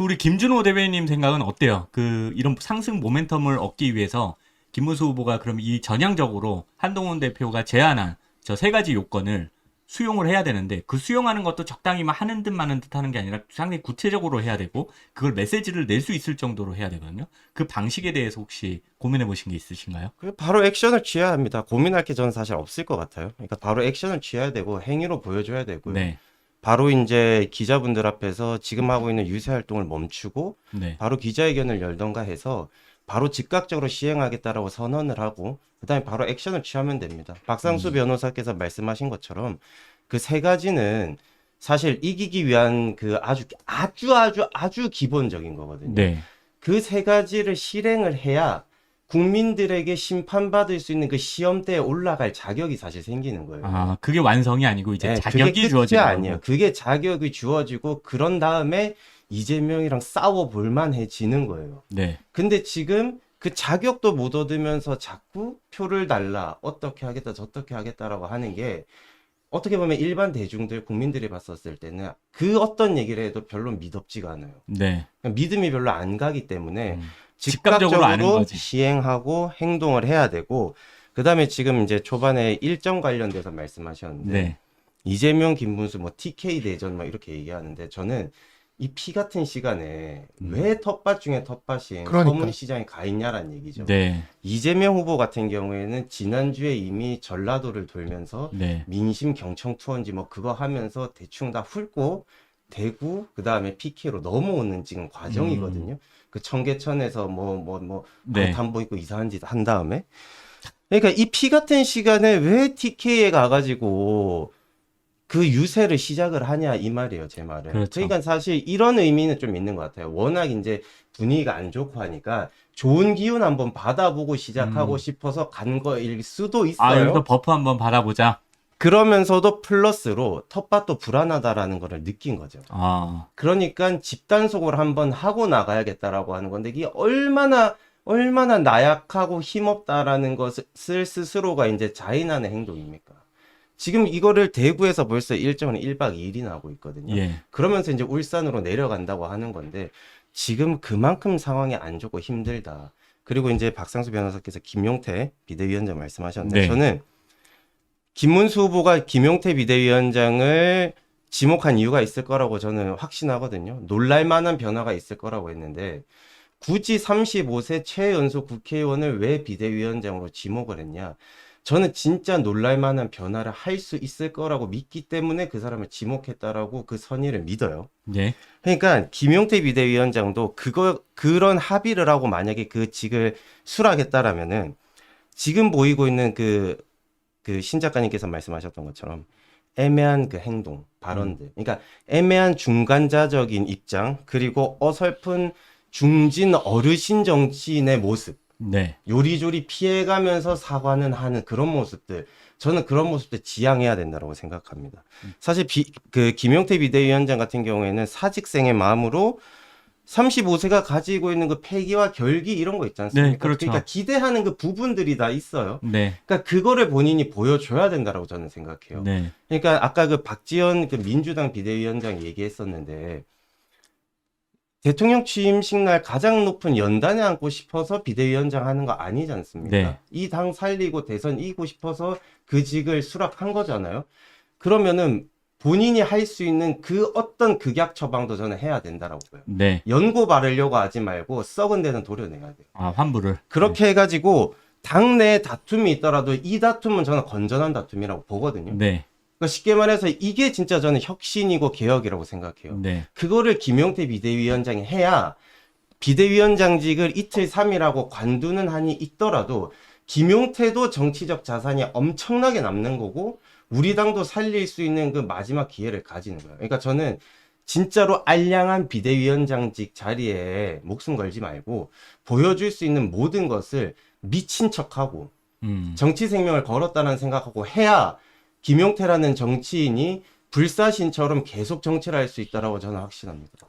우리 김준호 대변인님 생각은 어때요? 이런 상승 모멘텀을 얻기 위해서 김문수 후보가 그럼 이 전향적으로 한동훈 대표가 제안한 저 세 가지 요건을 수용을 해야 되는데 그 수용하는 것도 적당히 막 하는 듯 마는 듯 하는 게 아니라 상당히 구체적으로 해야 되고 그걸 메시지를 낼 수 있을 정도로 해야 되거든요. 그 방식에 대해서 혹시 고민해 보신 게 있으신가요? 바로 액션을 취해야 합니다. 고민할 게 저는 사실 없을 것 같아요. 그러니까 바로 액션을 취해야 되고 행위로 보여줘야 되고요. 네. 바로 이제 기자분들 앞에서 지금 하고 있는 유세 활동을 멈추고 네. 바로 기자회견을 열던가 해서 바로 즉각적으로 시행하겠다라고 선언을 하고 그다음에 바로 액션을 취하면 됩니다. 박상수 변호사께서 말씀하신 것처럼 그 세 가지는 사실 이기기 위한 그 아주 기본적인 거거든요. 네. 그 세 가지를 실행을 해야 국민들에게 심판받을 수 있는 그 시험대에 올라갈 자격이 사실 생기는 거예요. 아, 그게 완성이 아니고 이제 네, 자격이 그게 끝이 주어지는 아니에요. 거고. 그게 자격이 주어지고 그런 다음에 이재명이랑 싸워 볼만해지는 거예요. 네. 근데 지금 그 자격도 못 얻으면서 자꾸 표를 달라, 어떻게 하겠다, 저떻게 하겠다라고 하는 게 어떻게 보면 일반 대중들, 국민들이 봤었을 때는 그 어떤 얘기를 해도 별로 미덥지가 않아요. 네. 믿음이 별로 안 가기 때문에 직감적으로 아는 즉각적으로 거지. 시행하고 행동을 해야 되고, 그 다음에 지금 이제 초반에 일정 관련돼서 말씀하셨는데, 네. 이재명, 김문수, 뭐 TK 대전 뭐 이렇게 얘기하는데 저는 이 피 같은 시간에 왜 텃밭 중에 텃밭인 그러니까. 서문시장에 가 있냐라는 얘기죠. 네. 이재명 후보 같은 경우에는 지난주에 이미 전라도를 돌면서 네. 민심 경청 투어인지 뭐 그거 하면서 대충 다 훑고 대구 그 다음에 PK로 넘어오는 지금 과정이거든요. 그 청계천에서 네. 담보 있고 이상한 짓 한 다음에 그러니까 이 피 같은 시간에 왜 TK에 가가지고 그 유세를 시작을 하냐 이 말이에요, 제 말은. 그렇죠. 그러니까 사실 이런 의미는 좀 있는 것 같아요. 워낙 이제 분위기가 안 좋고 하니까 좋은 기운 한번 받아보고 시작하고 싶어서 간 거일 수도 아, 있어요. 여기서 버프 한번 받아보자. 그러면서도 플러스로 텃밭도 불안하다라는 거를 느낀 거죠. 아, 그러니까 집단속을 한번 하고 나가야겠다라고 하는 건데 이게 얼마나 나약하고 힘없다라는 것을 스스로가 이제 자인하는 행동입니까? 지금 이거를 대구에서 벌써 일정은 1박 2일이나 하고 있거든요. 예. 그러면서 이제 울산으로 내려간다고 하는 건데 지금 그만큼 상황이 안 좋고 힘들다. 그리고 이제 박상수 변호사께서 김용태 비대위원장 말씀하셨는데 네. 저는 김문수 후보가 김용태 비대위원장을 지목한 이유가 있을 거라고 저는 확신하거든요. 놀랄만한 변화가 있을 거라고 했는데 굳이 35세 최연소 국회의원을 왜 비대위원장으로 지목을 했냐? 저는 진짜 놀랄만한 변화를 할 수 있을 거라고 믿기 때문에 그 사람을 지목했다라고 그 선의를 믿어요. 예. 그러니까 김용태 비대위원장도 그런 합의를 하고 만약에 그 직을 수락했다라면은 지금 보이고 있는 그 신 작가님께서 말씀하셨던 것처럼 애매한 그 행동, 발언들. 그러니까 애매한 중간자적인 입장, 그리고 어설픈 중진 어르신 정치인의 모습. 네. 요리조리 피해가면서 사과는 하는 그런 모습들. 저는 그런 모습들 지양해야 된다고 생각합니다. 사실 그 김용태 비대위원장 같은 경우에는 사직생의 마음으로 35세가 가지고 있는 그 패기와 결기 이런 거 있지 않습니까? 네, 그렇죠. 그러니까 기대하는 그 부분들이 다 있어요. 네. 그러니까 그거를 본인이 보여줘야 된다고 저는 생각해요. 네. 그러니까 아까 그 박지원 그 민주당 비대위원장 얘기했었는데 대통령 취임식 날 가장 높은 연단에 앉고 싶어서 비대위원장 하는 거 아니지 않습니까? 네. 이 당 살리고 대선 이기고 싶어서 그 직을 수락한 거잖아요. 그러면은 본인이 할 수 있는 그 어떤 극약 처방도 저는 해야 된다라고 봐요. 네. 연고 바르려고 하지 말고 썩은 데는 도려내야 돼요. 아, 환불을. 그렇게 해가지고 당내에 다툼이 있더라도 이 다툼은 저는 건전한 다툼이라고 보거든요. 네. 그러니까 쉽게 말해서 이게 진짜 저는 혁신이고 개혁이라고 생각해요. 네. 그거를 김용태 비대위원장이 해야 비대위원장직을 이틀 3일하고 관두는 한이 있더라도 김용태도 정치적 자산이 엄청나게 남는 거고 우리 당도 살릴 수 있는 그 마지막 기회를 가지는 거예요. 그러니까 저는 진짜로 알량한 비대위원장직 자리에 목숨 걸지 말고 보여줄 수 있는 모든 것을 미친 척하고 정치 생명을 걸었다는 생각하고 해야 김용태라는 정치인이 불사신처럼 계속 정치를 할 수 있다라고 저는 확신합니다.